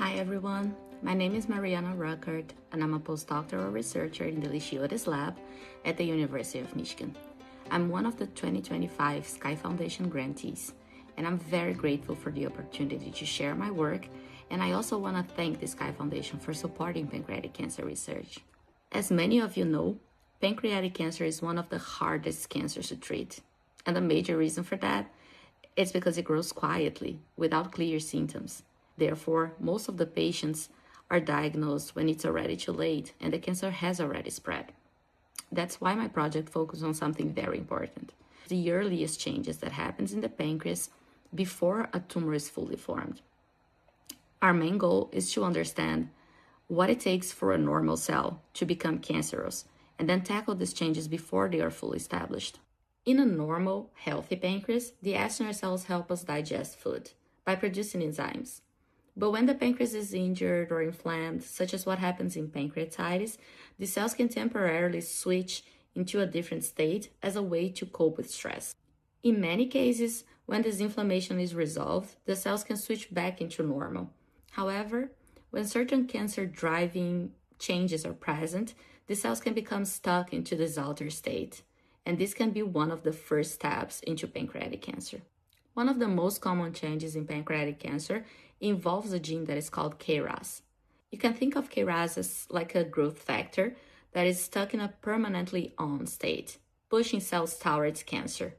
Hi everyone, my name is Mariana Ruckert and I'm a postdoctoral researcher in the Lichiotis lab at the University of Michigan. I'm one of the 2025 Sky Foundation grantees and I'm very grateful for the opportunity to share my work, and I also want to thank the Sky Foundation for supporting pancreatic cancer research. As many of you know, pancreatic cancer is one of the hardest cancers to treat, and the major reason for that is because it grows quietly without clear symptoms. Therefore, most of the patients are diagnosed when it's already too late and the cancer has already spread. That's why my project focuses on something very important: the earliest changes that happens in the pancreas before a tumor is fully formed. Our main goal is to understand what it takes for a normal cell to become cancerous and then tackle these changes before they are fully established. In a normal, healthy pancreas, the acinar cells help us digest food by producing enzymes. But when the pancreas is injured or inflamed, such as what happens in pancreatitis, the cells can temporarily switch into a different state as a way to cope with stress. In many cases, when this inflammation is resolved, the cells can switch back into normal. However, when certain cancer-driving changes are present, the cells can become stuck into this altered state, and this can be one of the first steps into pancreatic cancer. One of the most common changes in pancreatic cancer involves a gene that is called KRAS. You can think of KRAS as like a growth factor that is stuck in a permanently on state, pushing cells towards cancer.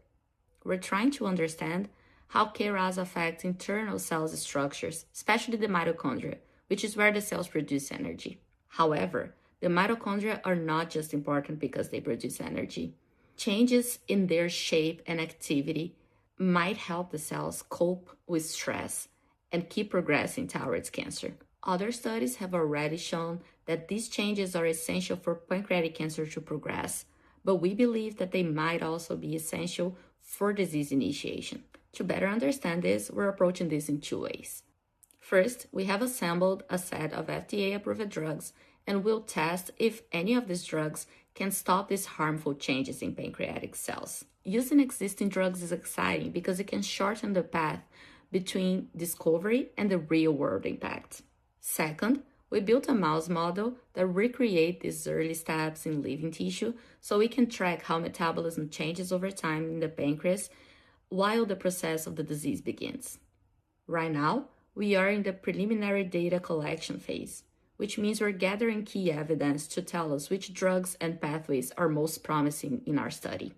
We're trying to understand how KRAS affects internal cells structures, especially the mitochondria, which is where the cells produce energy. However, the mitochondria are not just important because they produce energy. Changes in their shape and activity might help the cells cope with stress and keep progressing towards cancer. Other studies have already shown that these changes are essential for pancreatic cancer to progress, but we believe that they might also be essential for disease initiation. To better understand this, we're approaching this in two ways. First, we have assembled a set of FDA-approved drugs and will test if any of these drugs can stop these harmful changes in pancreatic cells. Using existing drugs is exciting because it can shorten the path between discovery and the real-world impact. Second, we built a mouse model that recreates these early steps in living tissue so we can track how metabolism changes over time in the pancreas while the process of the disease begins. Right now, we are in the preliminary data collection phase, which means we're gathering key evidence to tell us which drugs and pathways are most promising in our study.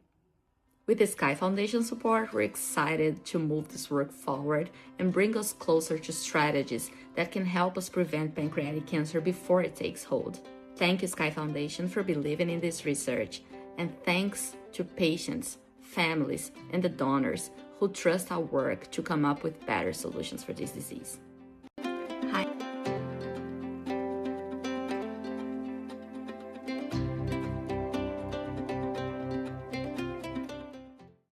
With the Sky Foundation support, we're excited to move this work forward and bring us closer to strategies that can help us prevent pancreatic cancer before it takes hold. Thank you, Sky Foundation, for believing in this research, and thanks to patients, families, and the donors who trust our work to come up with better solutions for this disease.